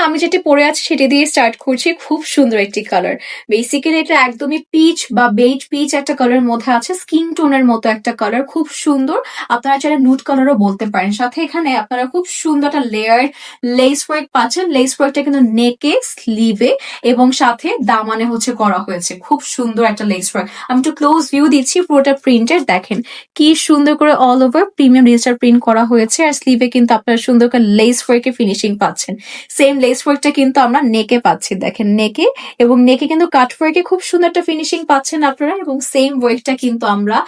আমি যেটি পরে আছি সেটি দিয়ে স্টার্ট করছি। খুব সুন্দর একটি কালার। বেসিক্যালি এটা একদমই পিচ বা বেজ পিচ একটা কালার মধ্যে আছে, স্কিন টোনের মতো একটা কালার, খুব সুন্দর। আপনারা চাইলে নুড কালারও বলতে পারেন। সাথে এখানে আপনারা খুব সুন্দর একটা লেয়ার লেস ওয়ার্ক পাচ্ছেন। লেস ওয়ার্কটা কিন্তু নেকে, স্লিভে এবং সাথে দামানে হচ্ছে করা হয়েছে। খুব সুন্দর একটা লেস ওয়ার্ক। আমি একটু ক্লোজ ভিউ দিচ্ছি। পুরোটা প্রিন্টের দেখেন কি সুন্দর করে all over premium digital print করা হয়েছে। আর স্লিভে কিন্তু আপনারা সুন্দর করে লেস ওয়ার্কে ফিনিশিং পাচ্ছেন। সেম লেস ওয়ার্কটা কিন্তু আমরা নেকে পাচ্ছি, দেখেন নেকে, এবং নেকে কিন্তু কাট ওয়ার্কে খুব সুন্দর একটা ফিনিশিং পাচ্ছেন আপনারা। এবং সেম ওয়ার্কটা কিন্তু আমরা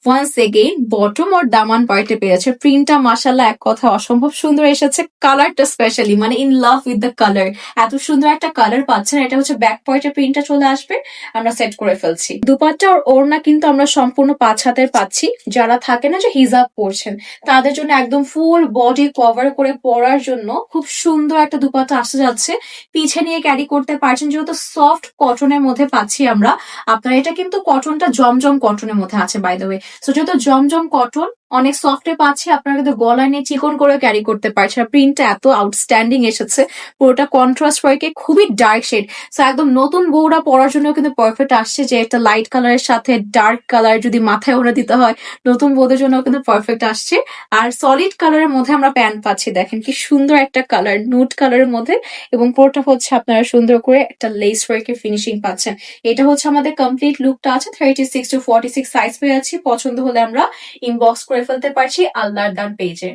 ওয়ান্স এগেইন বটম আর দামান পার্টে পেয়েছে। প্রিন্টটা মাশাআল্লাহ এক কথা অসম্ভব সুন্দর এসেছে। কালারটা স্পেশালি মানে in love with the colour. এত সুন্দর একটা কালার পাচ্ছেন। এটা হচ্ছে ব্যাক পার্টে প্রিন্টটা চলে আসবে, আমরা সেট করে ফেলছি। দুপাট্টা আর ওড়না কিন্তু আমরা সম্পূর্ণ 5 হাতের পাচ্ছি। যারা থাকে না যে হিজাব পরছেন তাদের জন্য একদম ফুল বডি কভার করে পরার জন্য খুব সুন্দর একটা দুপাট্টা আসতে যাচ্ছে। পিছে নিয়ে ক্যারি করতে পারছেন, যেহেতু সফট কটনের মধ্যে পাচ্ছি আমরা। আপনারা এটা কিন্তু কটনটা জমজম কটনের মধ্যে আছে বাই দ্য ওয়ে। সো যেহেতু জমজম কটন অনেক সফটে পাচ্ছি, আপনারা কিন্তু গলায় নিয়ে চিকন করে ক্যারি করতে পারছেন। প্রিন্টটা এত আউটস্ট্যান্ডিং এসেছে। পুরোটা কন্ট্রাস্ট ওয়ার্কে, খুবই ডার্ক শেড। সো একদম নতুন বউরা পরার জন্য কিন্তু পারফেক্ট আসছে, যে একটা লাইট কালারের সাথে ডার্ক কালার যদি মাথায় ওড়া দিতে হয় নতুন বউদের জন্য কিন্তু পারফেক্ট আসছে। আর সলিড কালারের মধ্যে আমরা প্যান্ট পাচ্ছি, দেখেন কি সুন্দর একটা কালার, নুড কালারের মধ্যে। এবং পুরোটা হচ্ছে আপনারা সুন্দর করে একটা লেস ওয়ার্কের ফিনিশিং পাচ্ছেন। এটা হচ্ছে আমাদের কমপ্লিট লুকটা আছে। 36 to 46 সাইজ পেয়ে যাচ্ছি। পছন্দ হলে আমরা ইনবক্স করে ফেলতে পারছি আল্লাহর দান পেজে।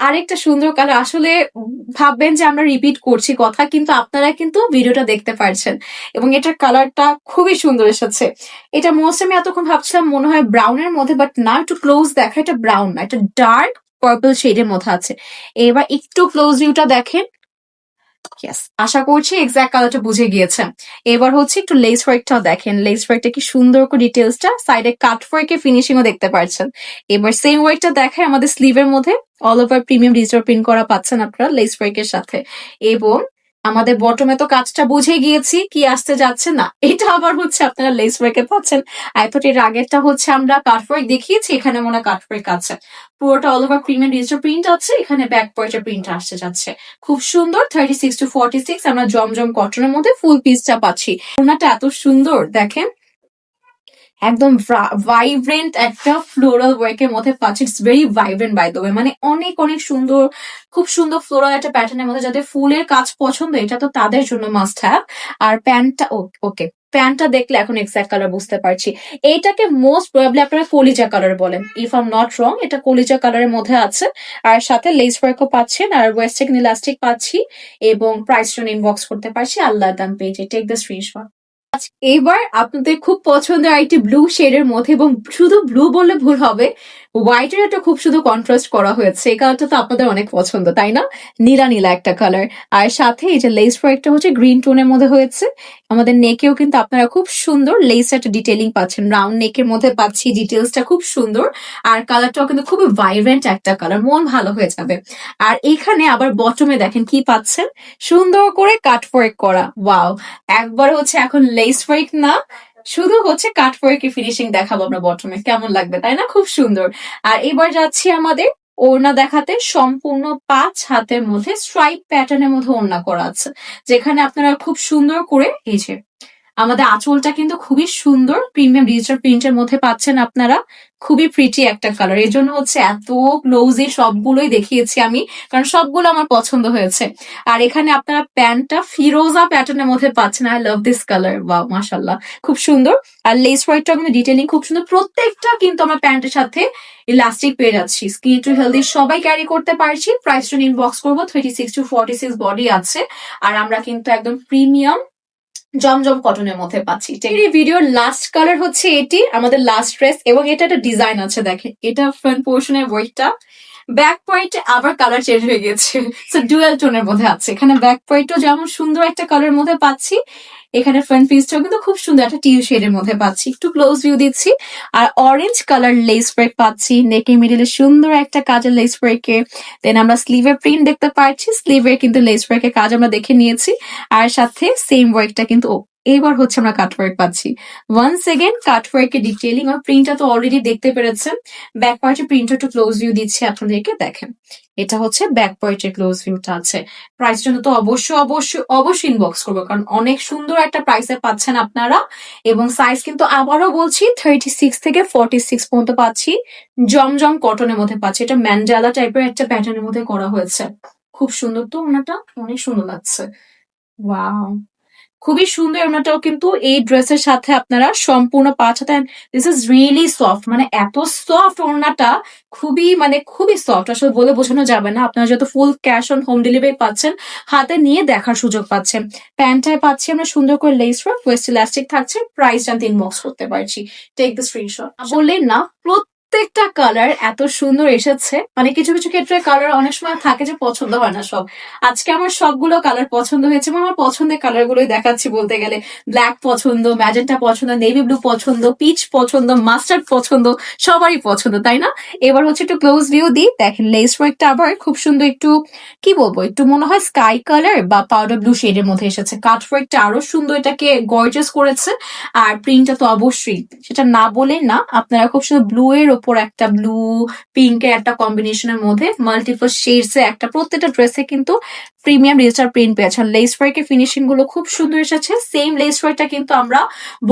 আরেকটা সুন্দর কালার, আসলে ভাববেন যে আমরা রিপিট করছি কথা, কিন্তু আপনারা কিন্তু ভিডিওটা দেখতে পারছেন এবং এটার কালারটা খুবই সুন্দর এসেছে। এটা মোস্ট আমি এতক্ষণ ভাবছিলাম মনে হয় ব্রাউনের মধ্যে, বাট না, একটু ক্লোজ দেখা, এটা ব্রাউন না, এটা ডার্ক পার্পল শেডের মধ্যে আছে। এবার একটু ক্লোজ ভিউটা দেখেন। ইয়েস, আশা করছি এক্সাক্ট কালারটা বুঝে গিয়েছেন। এবার হচ্ছে একটু লেস ওয়ার্কটাও দেখেন। লেস ওয়ার্কটা কি সুন্দর করে ডিটেলসটা, সাইডে কাট ওয়ার্কের ফিনিশিংও দেখতে পাচ্ছেন। এবার সেম ওয়ার্কটা দেখায় আমাদের স্লিভের মধ্যে all over premium digital print করা পাচ্ছেন আপনারা লেস ওয়ার্কের সাথে। এবং আমাদের বটমে তো কাজটা বুঝে গিয়েছি কি আসতে যাচ্ছে না, এটা আবার হচ্ছে আপনারা লেস ওয়ার্কে পাচ্ছেন। এর আগেরটা হচ্ছে আমরা কাট ওয়ার্ক দেখিয়েছি, এখানে মনে কাট ওয়ার্ক আছে। পুরোটা all over premium digital print আছে, এখানে ব্যাক পয়েন্টের প্রিন্ট আসতে যাচ্ছে। খুব সুন্দর। 36 to 46 আমরা জমজম কটনের মধ্যে ফুল পিসটা পাচ্ছি। ওনাটা এত সুন্দর দেখেন, একদম ভাইব্রেন্ট একটা ফ্লোরাল ওয়ার্কের মধ্যে পাচ্ছি। It's very vibrant by the way, মানে অনেক অনেক সুন্দর, খুব সুন্দর ফ্লোরাল একটা প্যাটার্নের মধ্যে। যাদের ফুলের কাজ পছন্দ এটা তো তাদের জন্য মাস্ট হ্যাভ। আর প্যান্টটা ওকে, প্যান্টটা দেখলে এখন এক্সাক্ট কালার বুঝতে পারছি। এইটাকে মোস্ট প্রবাবলি আপনারা কলিজা কালার বলেন, if I am not wrong. এটা কলিজা কালারের মধ্যে আছে, আর সাথে লেস ওয়ার্কও পাচ্ছেন, আর ওয়েস্টেক ইলাস্টিক পাচ্ছি। এবং প্রাইস জন্য ইনবক্স করতে পারছি আল্লাহর দাম পেজে। Take the screenshot. এবার আপনাদের খুব পছন্দের আরেকটি ব্লু শেডের মধ্যে, এবং শুধু ব্লু বললে ভুল হবে, হোয়াইটের একটা খুব শুধু কন্ট্রাস্ট করা হয়েছে। এই কালারটা তো আপনাদের অনেক পছন্দ তাই না? নীলা নীলা একটা কালার। আর সাথে এই যে লেস ওয়ার্কটা হচ্ছে গ্রিন টোনের মধ্যে হয়েছে। আমাদের নেকেও কিন্তু আপনারা খুব সুন্দর লেস একটা ডিটেলিং পাচ্ছেন, রাউন্ড নেকের মধ্যে পাচ্ছি। ডিটেলসটা খুব সুন্দর, আর কালারটাও কিন্তু খুবই ভাইব্রেন্ট একটা কালার, মন ভালো হয়ে যাবে। আর এখানে আবার বটমে দেখেন কি পাচ্ছেন, সুন্দর করে কাট ওয়ার্ক করা। ওয়াও, একবার হচ্ছে এখন লেস ওয়ার্ক না, শুধু হচ্ছে কাট ওয়ার্কের ফিনিশিং দেখাবো আমরা বটমে, কেমন লাগবে তাই না? খুব সুন্দর। আর এবার যাচ্ছি আমাদের ওড়না দেখাতে। সম্পূর্ণ 5 হাতের মধ্যে স্ট্রাইপ প্যাটার্নের মধ্যে ওড়না করা আছে, যেখানে আপনারা খুব সুন্দর করে এই যে আমাদের আঁচলটা কিন্তু খুবই সুন্দর প্রিমিয়াম ডিজিটাল প্রিন্টের মধ্যে পাচ্ছেন আপনারা। খুবই প্রিটি একটা কালার, এই জন্য হচ্ছে এত ক্লোজি সবগুলোই দেখিয়েছি আমি, কারণ সবগুলো আমার পছন্দ হয়েছে। আর এখানে আপনারা প্যান্টটা ফিরোজা প্যাটার্নের মধ্যে পাচ্ছেন। I love this colour, wow মাশাআল্লাহ, খুব সুন্দর। আর লেস ওয়ার্কটা কিন্তু ডিটেলিং খুব সুন্দর। প্রত্যেকটা কিন্তু আমরা প্যান্টের সাথে ইলাস্টিক পেয়ে যাচ্ছি। স্কিন টু হেলদি সবাই ক্যারি করতে পারছি। প্রাইস জন্য ইনবক্স করবো। 36 to 46 বডি আছে। আর আমরা কিন্তু একদম প্রিমিয়াম জমজম কটনের মধ্যে পাচ্ছি। এই ভিডিওর লাস্ট কালার হচ্ছে এটি, আমাদের লাস্ট ড্রেস। এবং এটা একটা ডিজাইন আছে, দেখেন এটা ফ্রন্ট পোর্শনের ওয়ার্কটা, ব্যাক পয়েন্টে আবার কালার চেঞ্জ হয়ে গেছে। সো ডুয়াল টোনের মধ্যে আছে। এখানে ব্যাক পয়েন্টও যেমন সুন্দর একটা কালারের মধ্যে পাচ্ছি, এখানে ফ্রন্ট পিসটাও কিন্তু খুব সুন্দর একটা টিউ শেডের মধ্যে পাচ্ছি। একটু ক্লোজ ভিউ দিচ্ছি। আর অরেঞ্জ কালার লেস ওয়ার্ক পাচ্ছি, নেকের মিডিলে সুন্দর একটা কাজের লেস ওয়ার্কে। দেন আমরা স্লিভের প্রিন্ট দেখতে পাচ্ছি, স্লিভের কিন্তু লেস ওয়ার্কের কাজ আমরা দেখে নিয়েছি। আর সাথে সেম ওয়ার্কটা কিন্তু এবার হচ্ছে আমরা কাটওয়ার্ক পাচ্ছি। ওয়ান্স এগেন কাটওয়ার্কের ডিটেইলিং আর প্রিন্টটা তো অলরেডি দেখতে পেরেছেন। ব্যাক পার্টে প্রিন্টটা একটু ক্লোজ ভিউ দিচ্ছি আপনাদেরকে, দেখেন এটা হচ্ছে ব্যাক পার্টের ক্লোজ ভিউটা আছে। প্রাইস জন্য তো অবশ্যই ইনবক্স করবো, কারণ অনেক সুন্দর একটা প্রাইসে পাচ্ছেন আপনারা। এবং সাইজ কিন্তু আবারও বলছি 36 থেকে 46 পর্যন্ত পাচ্ছি। জমজম কটনের মধ্যে পাচ্ছি, এটা ম্যান্ডালা টাইপের একটা প্যাটার্নের মধ্যে করা হয়েছে। খুব সুন্দর তো, ওনাটা অনেক সুন্দর লাগছে। ওয়াও, খুবই সুন্দর। ওনাটাও কিন্তু এই ড্রেসের সাথে আপনারা সম্পূর্ণ 5 হাতে, দিস ইজ রিয়েলি সফট, মানে এত সফট ওড়নাটা, খুবই সফট, আসলে বলে বোঝানো যাবে না। আপনারা যত full cash on home delivery পাচ্ছেন, হাতে নিয়ে দেখার সুযোগ পাচ্ছেন। প্যান্টটায় পাচ্ছি আমরা সুন্দর করে লেস ওয়ার্ক, ওয়েস্ট ইলাস্টিক থাকছে। প্রাইস জানতে ইনবক্স করতে পারছি, টেক দ্য স্ক্রিনশট। বললেন না প্রত্যেকটা কালার এত সুন্দর এসেছে, মানে কিছু কিছু ক্ষেত্রে কালার অনেক সময় থাকে যে পছন্দ হয় না সব। আজকে আমার সবগুলো কালার পছন্দ হয়েছে, এবং আমার পছন্দের কালার গুলোই দেখাচ্ছি বলতে গেলে। ব্ল্যাক পছন্দ, ম্যাজেন্টা পছন্দ, নেভি ব্লু পছন্দ, পিচ পছন্দ, মাস্টার্ড পছন্দ, সবারই পছন্দ, তাই না? এবার হচ্ছে একটু ক্লোজ ভিউ দিই, দেখেন লেস ওয়ার্কটা আবার খুব সুন্দর, একটু কি বলবো, একটু মনে হয় স্কাই কালার বা পাউডার ব্লু শেডের মধ্যে এসেছে। কাট ওয়ার্কটা আরো সুন্দর, এটাকে গর্জিয়াস করেছে। আর প্রিন্টটা তো অবশ্যই, সেটা না বলেন না, আপনারা খুব সুন্দর ব্লু এর ওপর একটা ব্লু পিঙ্কের একটা কম্বিনেশনের মধ্যে মাল্টিপল শেডস এ একটা, প্রত্যেকটা ড্রেসে কিন্তু প্রিমিয়াম ডিজিটাল প্রিন্ট পেয়েছেন। লেস ওয়ার্কের ফিনিশিং গুলো খুব সুন্দর এসেছে। সেম লেস ওয়ার্কটা কিন্তু আমরা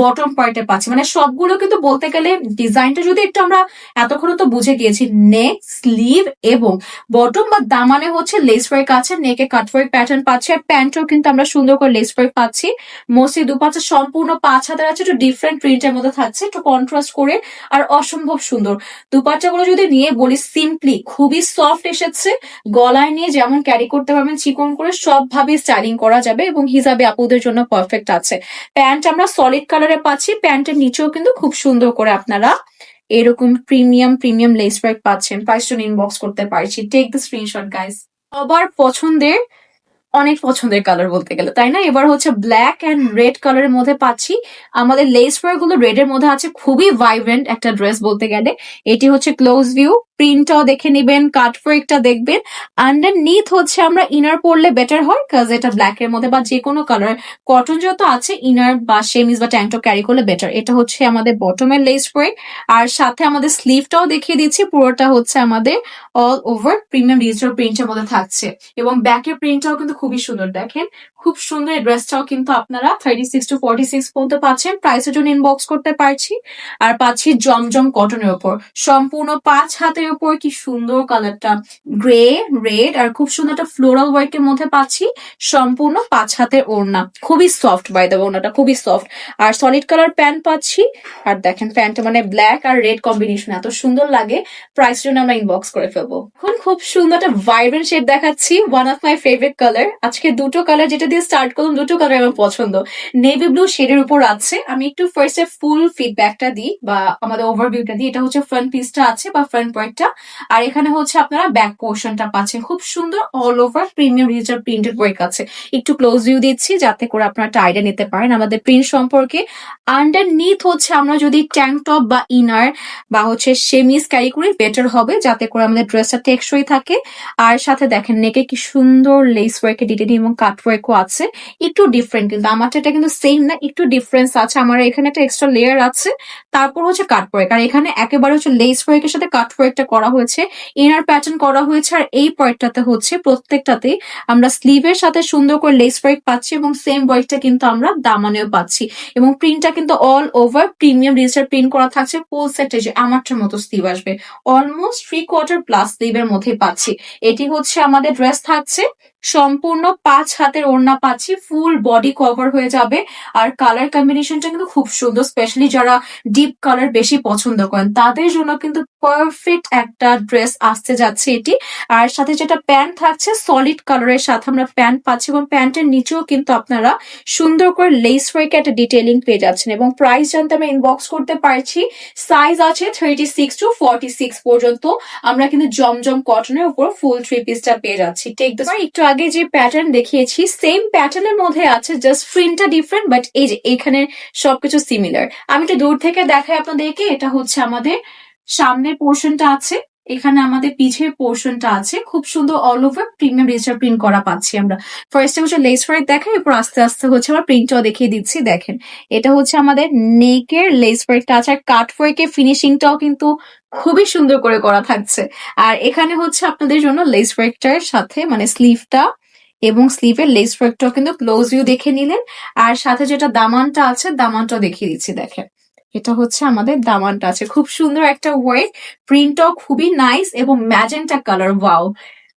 বটম পার্টে পাচ্ছি, মানে সবগুলো কিন্তু বলতে গেলে ডিজাইনটা যদি একটু আমরা এতক্ষণ তো বুঝে গিয়েছি, নেক, স্লিভ এবং বটম বা দামানে হচ্ছে লেস ওয়ার্ক আছে, নেকে কাটওয়ার্ক প্যাটার্ন পাচ্ছি। আর প্যান্টও কিন্তু আমরা সুন্দর করে লেস ওয়ার্ক পাচ্ছি। মোস্টলি দুপাশে সম্পূর্ণ 5 হাতের আছে, একটু ডিফারেন্ট প্রিন্টের মধ্যে থাকছে, একটু কন্ট্রাস্ট করে, আর অসম্ভব সুন্দর। দুপাট্টাগুলো যদি নিয়ে বলি, সিম্পলি খুবই সফট এসেছে। গলায় নিয়ে যেমন ক্যারি করতে পারবেন চিকন করে, সবভাবে স্টাইলিং করা যাবে, এবং হিজাবে আপুদের জন্য পারফেক্ট আছে। প্যান্ট আমরা সলিড কালারে পাচ্ছি, প্যান্টের নিচেও কিন্তু খুব সুন্দর করে আপনারা এরকম প্রিমিয়াম লেস ওয়ার্ক পাচ্ছেন। প্রাইস জন্য ইনবক্স করতে পারছি, টেক দ্য স্ক্রিনশট গাইস। সবার পছন্দের, অনেক পছন্দের কালার বলতে গেলে, তাই না? এবার হচ্ছে ব্ল্যাক এন্ড রেড কালারের মধ্যে পাচ্ছি। আমাদের লেস ওয়ার্ক গুলো রেড এর মধ্যে আছে, খুবই ভাইব্রেন্ট একটা ড্রেস বলতে গেলে। এটি হচ্ছে ক্লোজ ভিউ, প্রিন্টটাও দেখে নিবেন, কাটওয়ার্কটা দেখবেন। আন্ডারনিথ হচ্ছে আমরা ইনার পরলে বেটার হয়, কাজ এটা ব্ল্যাক এর মধ্যে বা যে কোনো কালার কটন যত আছে, ইনার বা শেমিজ বা ট্যাঙ্কটপ ক্যারি করলে বেটার। এটা হচ্ছে আমাদের বটমের লেস ওয়ার্ক, আর সাথে আমাদের স্লিভটাও দেখিয়ে দিচ্ছি। পুরোটা হচ্ছে আমাদের অল ওভার প্রিমিয়াম ডিজিটাল প্রিন্টের মধ্যে থাকছে, এবং ব্যাকের প্রিন্টটাও কিন্তু খুবই সুন্দর। দেখেন খুব সুন্দর, এই ড্রেসটাও কিন্তু আপনারা 36 to 46 পর্যন্ত পাচ্ছেন। প্রাইসের জন্য ইনবক্স করতে পারছি। আর পাচ্ছি জমজম কটনের উপর, সম্পূর্ণ 5 হাতের উপর। কি সুন্দর কালারটা, গ্রে রেড, আর খুব সুন্দর একটা ফ্লোরাল ওয়ার্কের মধ্যে পাচ্ছি। সম্পূর্ণ 5 হাতের ওড়না, খুবই সফট বাই দ্য, ওড়নাটা খুবই সফট। আর সলিড কালার প্যান্ট পাচ্ছি। আর দেখেন প্যান্টটা মানে ব্ল্যাক আর রেড কম্বিনেশন এত সুন্দর লাগে। প্রাইস জন্য আমরা ইনবক্স করে ফেলবো। এখন খুব সুন্দর একটা ভাইব্রেন্ট শেড দেখাচ্ছি, one of my favourite colour. আজকে দুটো কালার যেটা দিয়ে স্টার্ট করলাম, দুটো কালার আমার পছন্দ। নেভি ব্লু শেডের উপর আছে। আমি একটু ফার্স্টে ফুল ফিডব্যাকটা দিই বা আমাদের ওভারভিউটা দিই। এটা হচ্ছে ফ্রন্ট পিসটা আছে বা ফ্রন্ট পয়েন্টটা, আর এখানে হচ্ছে আপনারা ব্যাক পোর্শনটা পাচ্ছেন। খুব সুন্দর all over premium digital printed work আছে। একটু ক্লোজ ভিউ দিচ্ছি যাতে করে আপনারা একটা আইডিয়া নিতে পারেন আমাদের প্রিন্ট সম্পর্কে। আন্ডারনিথ হচ্ছে আমরা যদি ট্যাঙ্ক টপ বা ইনার বা হচ্ছে সেমিজ ক্যারি করি বেটার হবে, যাতে করে আমাদের ড্রেসটা টেকসই থাকে। আর সাথে দেখেন নেকে কি সুন্দর লেস ওয়ার্কের ডিটেইলিং এবং কাট ওয়ার্কও আছে। একটু ডিফারেন্ট, কিন্তু আমারটা এটা কিন্তু সেম না, একটু ডিফারেন্স আছে। আমার এখানে একটা এক্সট্রা লেয়ার আছে, তারপর হচ্ছে কাট ওয়ার্ক, আর এখানে একেবারে হচ্ছে লেস ওয়ার্কের সাথে কাট ওয়ার্কটা করা হয়েছে, ইনার প্যাটার্ন করা হয়েছে। আর এই পার্টটাতে হচ্ছে প্রত্যেকটাতে আমরা স্লিভের সাথে সুন্দর করে লেস ওয়ার্ক পাচ্ছি, এবং সেম ওয়ার্কটা কিন্তু আমরা দামানেও পাচ্ছি। এবং প্রিন্টটা কিন্তু all over premium digital print করা থাকছে। ফুল সেটে যে আমারটার মতো স্লিভ আসবে, অলমোস্ট 3/4 প্লাস স্লিভের মধ্যে পাচ্ছি। এটি হচ্ছে আমাদের ড্রেস থাকছে। সম্পূর্ণ 5 হাতের ওড়না পাচ্ছি, ফুল বডি কভার হয়ে যাবে। আর কালার কম্বিনেশনটা কিন্তু খুব সুন্দর, স্পেশালি যারা ডিপ কালার বেশি পছন্দ করেন তাদের জন্য কিন্তু পারফেক্ট একটা ড্রেস আসতে যাচ্ছে এটি। আর সাথে যেটা প্যান্ট থাকছে সলিড কালারের সাথে আমরা প্যান্ট পাচ্ছি, এবং প্যান্টের নিচেও কিন্তু আপনারা সুন্দর করে লেস ওয়ার্কে একটা ডিটেইলিং পেয়ে যাচ্ছেন। এবং প্রাইস জানতে আমরা ইনবক্স করতে পারছি। সাইজ আছে 36 to 46 পর্যন্ত। আমরা কিন্তু জমজম কটনের উপর ফুল 3 পিসটা পেয়ে যাচ্ছি। টেক দ্য, একটু আগে যে প্যাটার্ন দেখিয়েছি সেম প্যাটার্নের মধ্যে আছে, জাস্ট প্রিন্টটা ডিফারেন্ট, বাট এই যে এখানে সবকিছু সিমিলার। আমি একটু দূর থেকে দেখাই আপনাদেরকে। এটা হচ্ছে আমাদের সামনের পোর্শনটা আছে, এখানে আমাদের পিছের পোর্শনটা আছে, খুব সুন্দর all over premium digital print করা পাচ্ছি আমরা। ফার্স্টে হচ্ছে লেস ওয়ার্ক দেখাই, এরপর আস্তে আস্তে হচ্ছে আমরা প্রিন্টটাও দেখিয়ে দিচ্ছি। দেখেন এটা হচ্ছে আমাদের নেকের লেস ওয়ার্কটা আছে, আর কাট ওয়ার্কের ফিনিশিংটাও কিন্তু খুবই সুন্দর করে করা থাকছে। আর এখানে হচ্ছে আপনাদের জন্য লেস ওয়ার্কটার সাথে মানে স্লিভটা এবং স্লিভের লেস ওয়ার্কটাও কিন্তু ক্লোজ ভিউ দেখে নিলেন। আর সাথে যেটা দামানটা আছে, দামানটাও দেখিয়ে দিচ্ছি। দেখেন এটা হচ্ছে আমাদের দামানটা আছে, খুব সুন্দর একটা ওয়ার্ক, প্রিন্টটাও খুবই নাইস এবং ম্যাজেন্টা কালার। ওয়াও,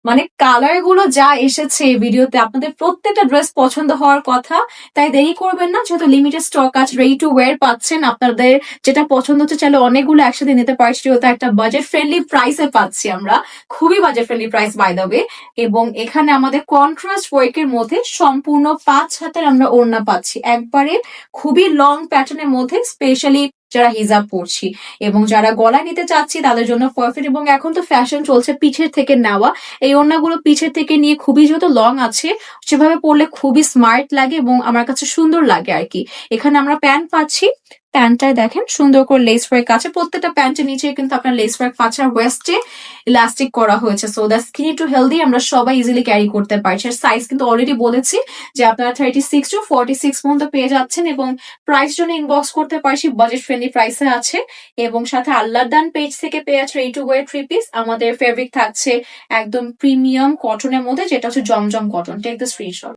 মানে কালার গুলো যা এসেছে এই ভিডিওতে, আপনাদের প্রত্যেকটা ড্রেস পছন্দ হওয়ার কথা। তাই দেরি করবেন না, যেহেতু লিমিটেড স্টক আছে, রেডি টু ওয়্যার পাচ্ছেন। আপনাদের যেটা পছন্দ হচ্ছে চাইলে অনেকগুলো একসাথে নিতে পারছি, যেহেতু একটা বাজেট ফ্রেন্ডলি প্রাইসে পাচ্ছি আমরা, খুবই budget friendly price by the way. এবং এখানে আমাদের কন্ট্রাস্ট ওয়ার্কের মধ্যে সম্পূর্ণ 5 হাতের আমরা ওড়না পাচ্ছি, একবারে খুবই লং প্যাটার্নের মধ্যে, স্পেশালি যারা হিজাব পরছি এবং যারা গলায় নিতে চাচ্ছি তাদের জন্য পারফেক্ট। এবং এখন তো ফ্যাশন চলছে পিছের থেকে নেওয়া, এই ওড়নাগুলো পিছের থেকে নিয়ে খুবই যেহেতু লং আছে, সেভাবে পরলে খুবই স্মার্ট লাগে এবং আমার কাছে সুন্দর লাগে আর কি। এখানে আমরা প্যান্ট পাচ্ছি, প্যান্টটায় দেখেন সুন্দর করে লেস ওয়ার্ক আছে, প্রত্যেকটা প্যান্টের নিচে কিন্তু আপনার লেস ওয়ার্ক পাচ্ছেন, আর ওয়েস্টে ইলাস্টিক করা হয়েছে, so the skinny two healthy আমরা সবাই ইজিলি ক্যারি করতে পারছি। আর সাইজ কিন্তু অলরেডি বলেছি যে আপনারা 36 to 46 পর্যন্ত পেয়ে যাচ্ছেন, এবং প্রাইস জন্য ইনবক্স করতে পারছি, বাজেট ফ্রেন্ডলি প্রাইসে আছে। এবং সাথে আল্লাহদান পেজ থেকে পেয়ে আছে রেডি টু ওয়্যার 3 পিস। আমাদের ফেব্রিক থাকছে একদম প্রিমিয়াম কটনের মধ্যে, যেটা হচ্ছে জমজম কটন। Take the screenshot.